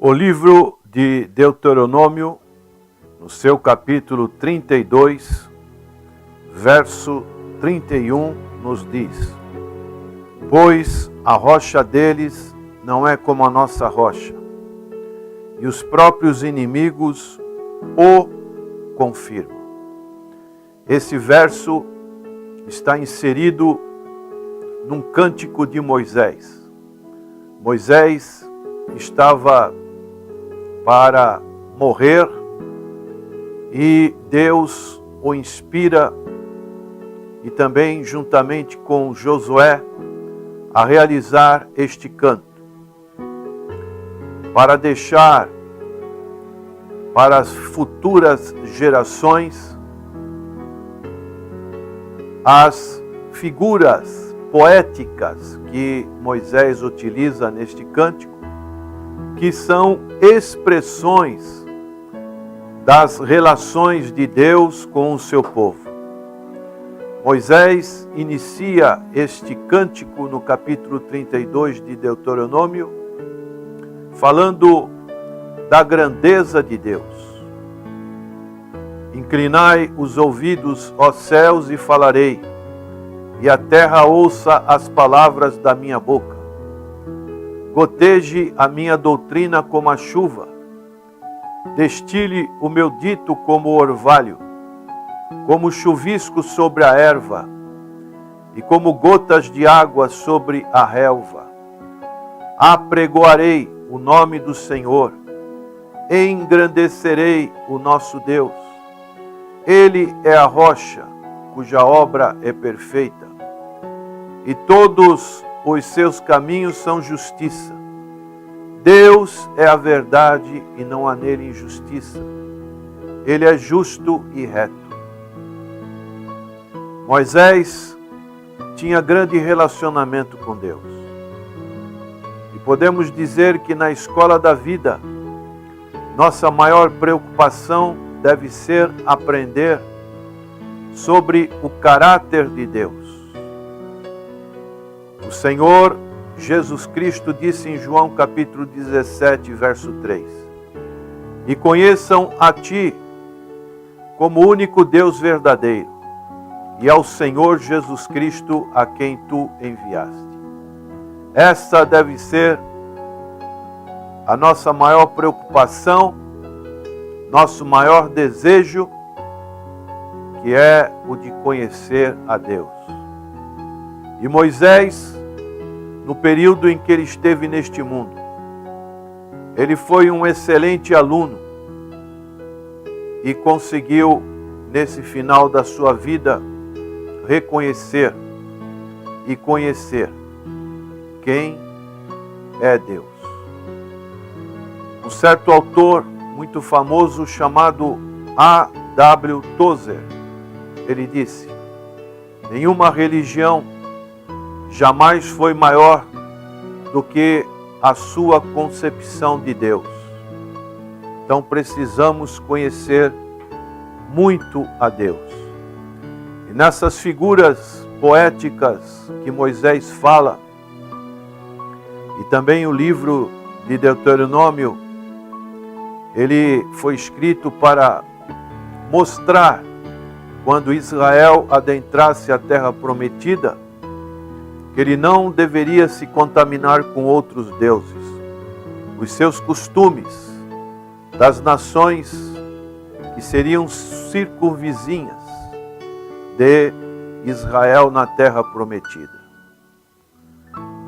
O livro de Deuteronômio, no seu capítulo 32, verso 31, nos diz: Pois a rocha deles não é como a nossa rocha, e os próprios inimigos o confirmam. Esse verso está inserido num cântico de Moisés. Moisés estava para morrer e Deus o inspira e também juntamente com Josué a realizar este canto para deixar para as futuras gerações as figuras poéticas que Moisés utiliza neste cântico, que são expressões das relações de Deus com o seu povo. Moisés inicia este cântico no capítulo 32 de Deuteronômio, falando da grandeza de Deus. Inclinai os ouvidos, ó céus, e falarei, e a terra ouça as palavras da minha boca. Goteje a minha doutrina como a chuva, destile o meu dito como o orvalho, como chuvisco sobre a erva, e como gotas de água sobre a relva. Apregoarei o nome do Senhor, engrandecerei o nosso Deus. Ele é a rocha, cuja obra é perfeita, e todos os seus caminhos são justiça. Deus é a verdade e não há nele injustiça. Ele é justo e reto. Moisés tinha grande relacionamento com Deus. E podemos dizer que na escola da vida, nossa maior preocupação deve ser aprender sobre o caráter de Deus. O Senhor Jesus Cristo disse em João capítulo 17, verso 3: E conheçam a Ti como único Deus verdadeiro, e ao Senhor Jesus Cristo a quem Tu enviaste. Essa deve ser a nossa maior preocupação, nosso maior desejo, que é o de conhecer a Deus. E Moisés, no período em que ele esteve neste mundo, ele foi um excelente aluno e conseguiu, nesse final da sua vida, reconhecer e conhecer quem é Deus. Um certo autor muito famoso chamado A.W. Tozer, ele disse: nenhuma religião jamais foi maior do que a sua concepção de Deus. Então precisamos conhecer muito a Deus. E nessas figuras poéticas que Moisés fala, e também o livro de Deuteronômio, ele foi escrito para mostrar, quando Israel adentrasse a terra prometida, que ele não deveria se contaminar com outros deuses. Os seus costumes das nações que seriam circunvizinhas de Israel na terra prometida.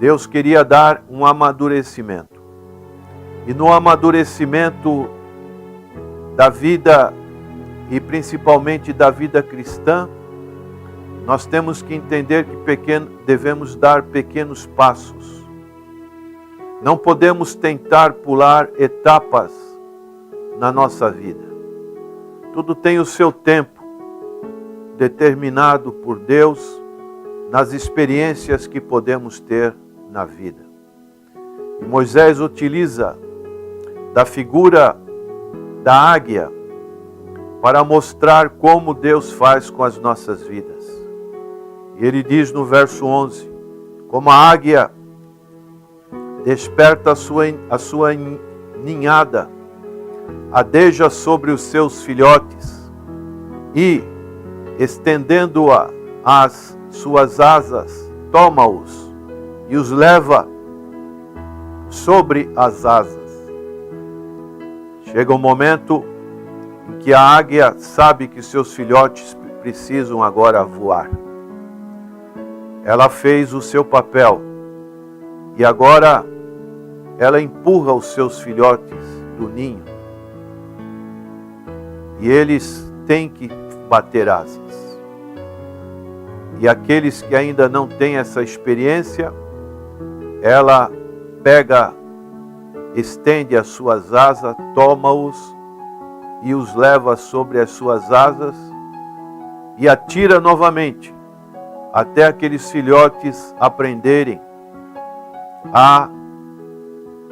Deus queria dar um amadurecimento. E no amadurecimento da vida, e principalmente da vida cristã, nós temos que entender que devemos dar pequenos passos. Não podemos tentar pular etapas na nossa vida. Tudo tem o seu tempo, determinado por Deus, nas experiências que podemos ter na vida. E Moisés utiliza da figura da águia para mostrar como Deus faz com as nossas vidas. E ele diz no verso 11, como a águia desperta a sua ninhada, adeja sobre os seus filhotes e, estendendo-a as suas asas, toma-os e os leva sobre as asas. Chega um momento em que a águia sabe que seus filhotes precisam agora voar. Ela fez o seu papel e agora ela empurra os seus filhotes do ninho e eles têm que bater asas. E aqueles que ainda não têm essa experiência, ela pega, estende as suas asas, toma-os e os leva sobre as suas asas e atira novamente, até aqueles filhotes aprenderem a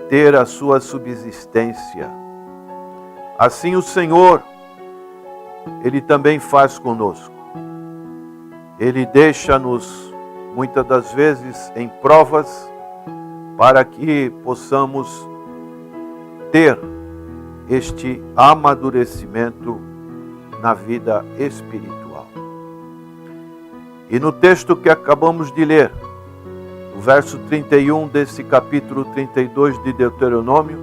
ter a sua subsistência. Assim o Senhor, Ele também faz conosco. Ele deixa-nos, muitas das vezes, em provas, para que possamos ter este amadurecimento na vida espiritual. E no texto que acabamos de ler, o verso 31 desse capítulo 32 de Deuteronômio,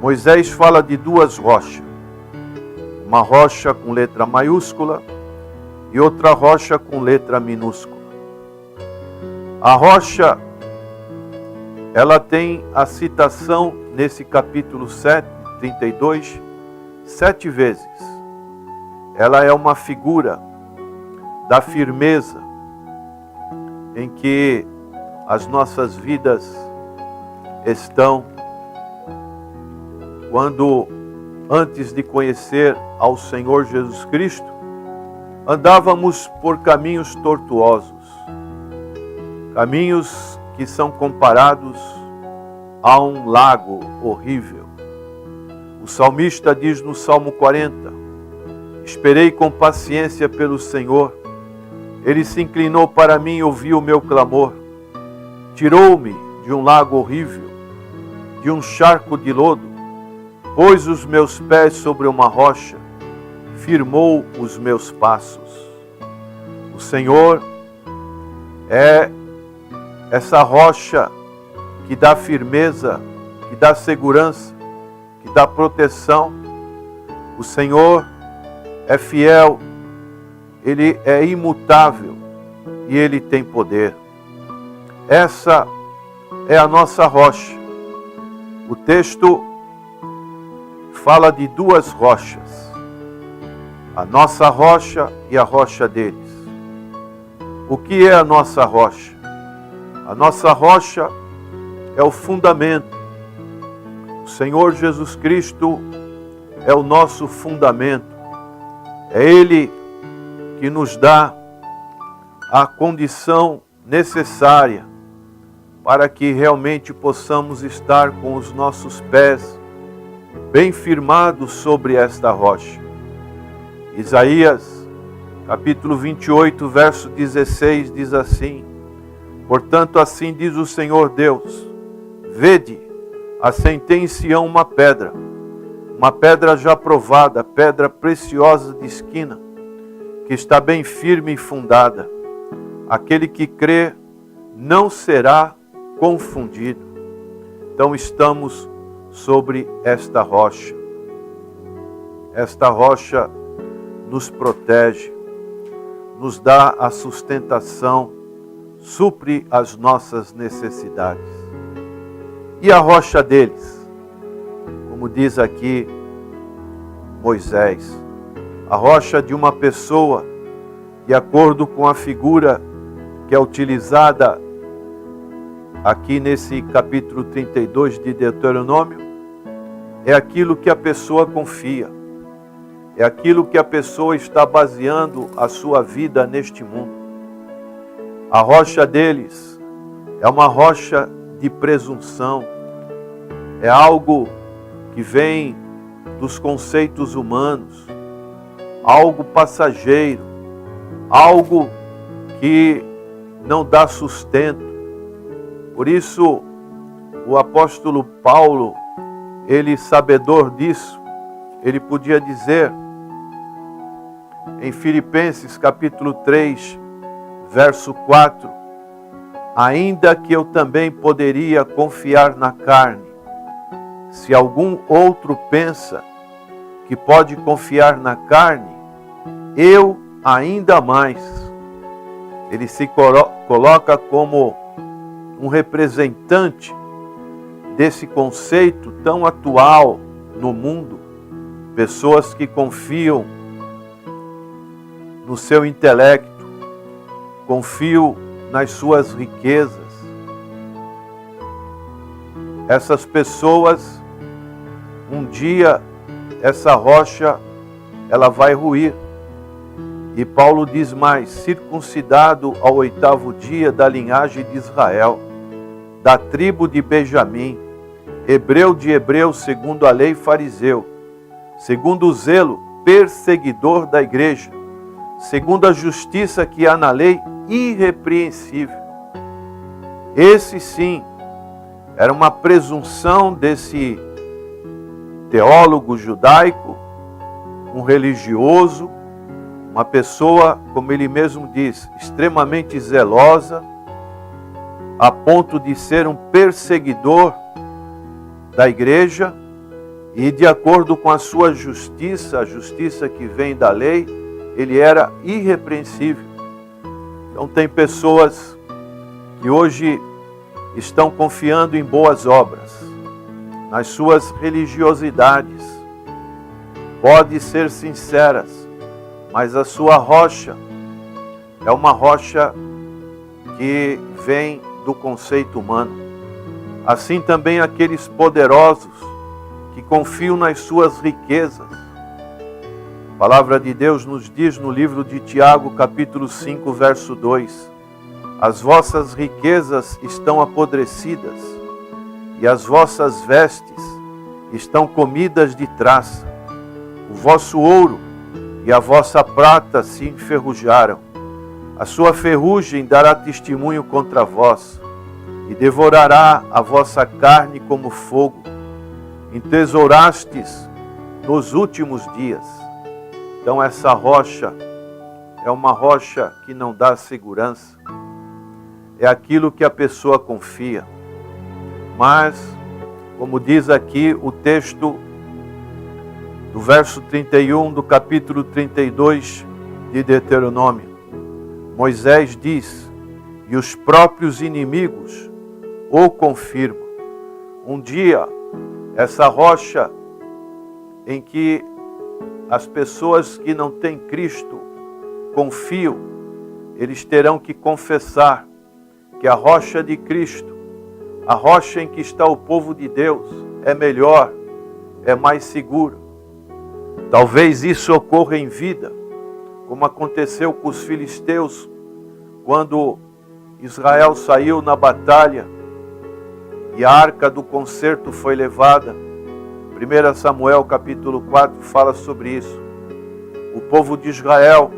Moisés fala de duas rochas. Uma rocha com letra maiúscula e outra rocha com letra minúscula. A rocha, ela tem a citação nesse capítulo 32, 7 vezes. Ela é uma figura da firmeza em que as nossas vidas estão quando, antes de conhecer ao Senhor Jesus Cristo, andávamos por caminhos tortuosos, caminhos que são comparados a um lago horrível. O salmista diz no Salmo 40, esperei com paciência pelo Senhor, Ele se inclinou para mim e ouviu o meu clamor, tirou-me de um lago horrível, de um charco de lodo, pôs os meus pés sobre uma rocha, firmou os meus passos. O Senhor é essa rocha que dá firmeza, que dá segurança, que dá proteção. O Senhor é fiel, Ele é imutável e Ele tem poder. Essa é a nossa rocha. O texto fala de duas rochas, a nossa rocha e a rocha deles. O que é a nossa rocha? A nossa rocha é o fundamento. O Senhor Jesus Cristo é o nosso fundamento. É Ele que nos dá a condição necessária para que realmente possamos estar com os nossos pés bem firmados sobre esta rocha. Isaías, capítulo 28, verso 16, diz assim: portanto, assim diz o Senhor Deus, vede, assentei em Sião uma pedra já provada, pedra preciosa de esquina, que está bem firme e fundada. Aquele que crê não será confundido. Então estamos sobre esta rocha. Esta rocha nos protege, nos dá a sustentação, supre as nossas necessidades. E a rocha deles, como diz aqui Moisés, a rocha de uma pessoa, de acordo com a figura que é utilizada aqui nesse capítulo 32 de Deuteronômio, é aquilo que a pessoa confia, é aquilo que a pessoa está baseando a sua vida neste mundo. A rocha deles é uma rocha de presunção, é algo que vem dos conceitos humanos, algo passageiro, algo que não dá sustento. Por isso, o apóstolo Paulo, ele, sabedor disso, ele podia dizer em Filipenses capítulo 3, verso 4, ainda que eu também poderia confiar na carne, se algum outro pensa que pode confiar na carne, eu ainda mais. Ele se coloca como um representante desse conceito tão atual no mundo, pessoas que confiam no seu intelecto, confiam nas suas riquezas. Essas pessoas, um dia, essa rocha, ela vai ruir. E Paulo diz mais, circuncidado ao 8º dia da linhagem de Israel, da tribo de Benjamim, hebreu de hebreus, segundo a lei, fariseu, segundo o zelo, perseguidor da igreja, segundo a justiça que há na lei, irrepreensível. Esse sim, era uma presunção desse teólogo judaico, um religioso, uma pessoa, como ele mesmo diz, extremamente zelosa, a ponto de ser um perseguidor da igreja, e de acordo com a sua justiça, a justiça que vem da lei, ele era irrepreensível. Então tem pessoas que hoje estão confiando em boas obras, nas suas religiosidades, pode ser sinceras, mas a sua rocha é uma rocha que vem do conceito humano. Assim também aqueles poderosos que confiam nas suas riquezas. A palavra de Deus nos diz no livro de Tiago, capítulo 5, verso 2, as vossas riquezas estão apodrecidas, e as vossas vestes estão comidas de traça. O vosso ouro e a vossa prata se enferrujaram. A sua ferrugem dará testemunho contra vós, e devorará a vossa carne como fogo. Entesourastes nos últimos dias. Então essa rocha é uma rocha que não dá segurança. É aquilo que a pessoa confia. Mas, como diz aqui o texto do verso 31 do capítulo 32 de Deuteronômio, Moisés diz, e os próprios inimigos o confirmam. Um dia, essa rocha em que as pessoas que não têm Cristo confiam, eles terão que confessar que a rocha de Cristo, a rocha em que está o povo de Deus, é melhor, é mais segura. Talvez isso ocorra em vida, como aconteceu com os filisteus, quando Israel saiu na batalha e a arca do concerto foi levada. 1 Samuel capítulo 4 fala sobre isso. O povo de Israel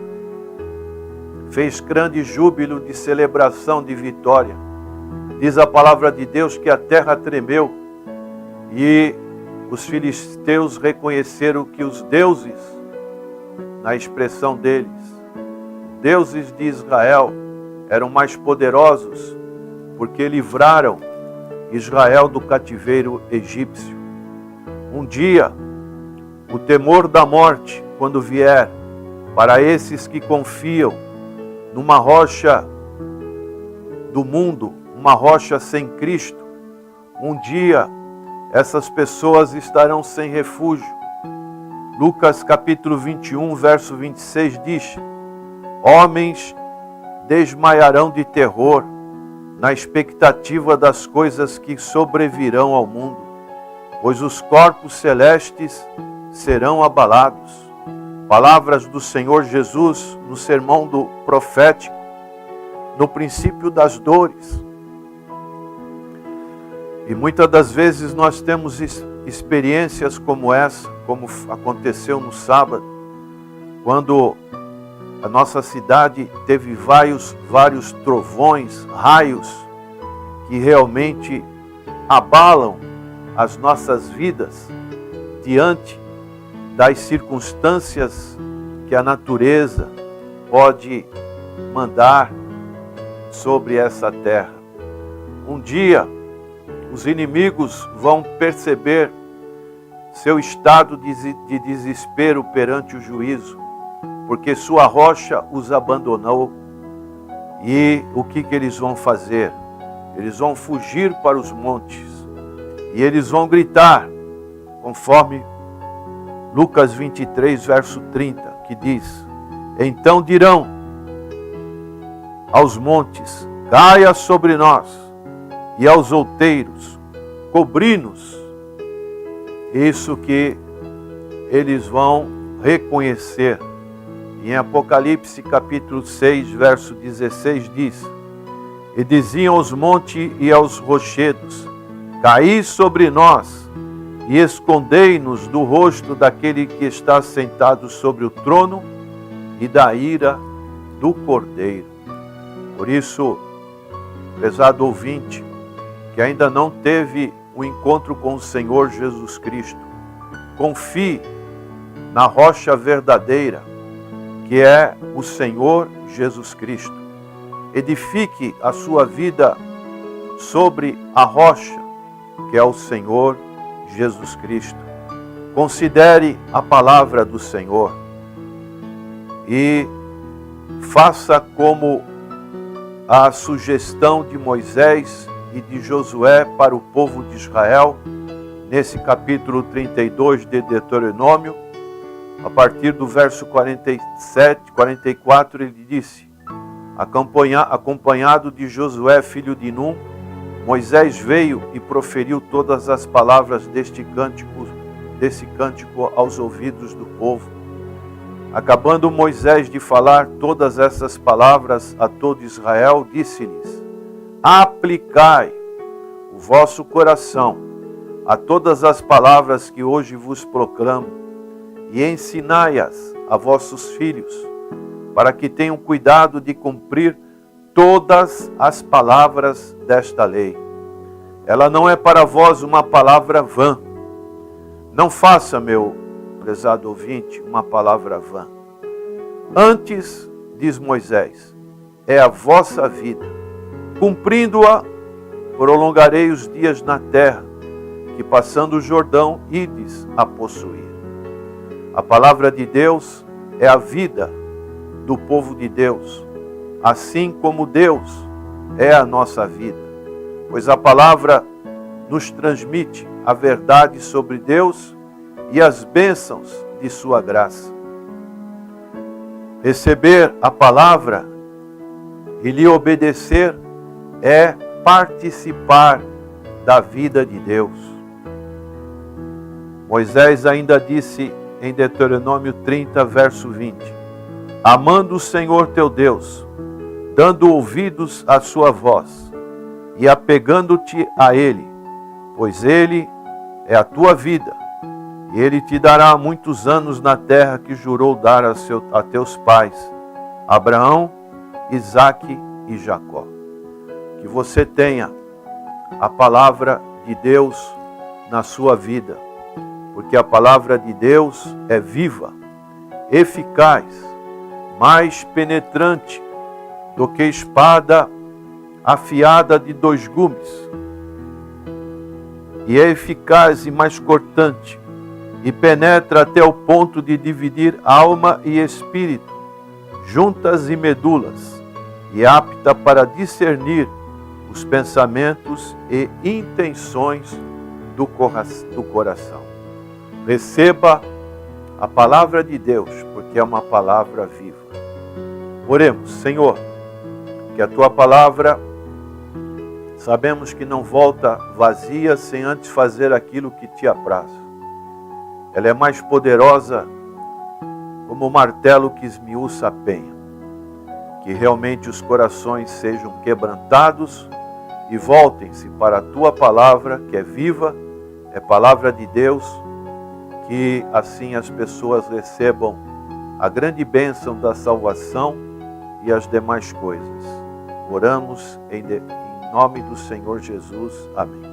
fez grande júbilo de celebração de vitória. Diz a palavra de Deus que a terra tremeu e os filisteus reconheceram que os deuses, na expressão deles, deuses de Israel, eram mais poderosos porque livraram Israel do cativeiro egípcio. Um dia, o temor da morte, quando vier, para esses que confiam numa rocha do mundo, uma rocha sem Cristo, um dia essas pessoas estarão sem refúgio. Lucas capítulo 21, verso 26 diz, homens desmaiarão de terror na expectativa das coisas que sobrevirão ao mundo, pois os corpos celestes serão abalados. Palavras do Senhor Jesus no sermão do profético, no princípio das dores. E muitas das vezes nós temos experiências como essa, como aconteceu no sábado, quando a nossa cidade teve vários trovões, raios, que realmente abalam as nossas vidas diante das circunstâncias que a natureza pode mandar sobre essa terra. Um dia, os inimigos vão perceber seu estado de desespero perante o juízo, porque sua rocha os abandonou. E o que eles vão fazer? Eles vão fugir para os montes e eles vão gritar, conforme Lucas 23, verso 30, que diz: então dirão aos montes, caia sobre nós, e aos outeiros, cobri-nos. Isso que eles vão reconhecer. Em Apocalipse capítulo 6, verso 16 diz: e diziam aos montes e aos rochedos, caí sobre nós, e escondei-nos do rosto daquele que está sentado sobre o trono e da ira do Cordeiro. Por isso, prezado ouvinte, que ainda não teve um encontro com o Senhor Jesus Cristo, confie na rocha verdadeira, que é o Senhor Jesus Cristo. Edifique a sua vida sobre a rocha, que é o Senhor Jesus Cristo. Considere a palavra do Senhor e faça como a sugestão de Moisés e de Josué para o povo de Israel, nesse capítulo 32 de Deuteronômio, a partir do verso 47, 44, ele disse: acompanhado de Josué, filho de Num, Moisés veio e proferiu todas as palavras desse cântico aos ouvidos do povo. Acabando Moisés de falar todas essas palavras a todo Israel, disse-lhes: aplicai o vosso coração a todas as palavras que hoje vos proclamo, e ensinai-as a vossos filhos, para que tenham cuidado de cumprir todas as palavras desta lei. Ela não é para vós uma palavra vã. Não faça, meu prezado ouvinte, uma palavra vã. Antes, diz Moisés, é a vossa vida. Cumprindo-a, prolongarei os dias na terra, que passando o Jordão, ides a possuir. A palavra de Deus é a vida do povo de Deus, assim como Deus é a nossa vida, pois a palavra nos transmite a verdade sobre Deus e as bênçãos de sua graça. Receber a palavra e lhe obedecer é participar da vida de Deus. Moisés ainda disse em Deuteronômio 30, verso 20: amando o Senhor teu Deus, dando ouvidos à sua voz e apegando-te a Ele, pois Ele é a tua vida, e Ele te dará muitos anos na terra que jurou dar a teus pais, Abraão, Isaque e Jacó. Que você tenha a palavra de Deus na sua vida, porque a palavra de Deus é viva, eficaz, mais penetrante do que espada afiada de 2 gumes, e é eficaz e mais cortante, e penetra até o ponto de dividir alma e espírito, juntas e medulas, e apta para discernir os pensamentos e intenções do coração. Receba a palavra de Deus, porque é uma palavra viva. Oremos. Senhor, que a tua palavra, sabemos que não volta vazia sem antes fazer aquilo que te apraz. Ela é mais poderosa como o martelo que esmiuça a penha. Que realmente os corações sejam quebrantados e voltem-se para a tua palavra, que é viva, é palavra de Deus, que assim as pessoas recebam a grande bênção da salvação e as demais coisas. Oramos em nome do Senhor Jesus. Amém.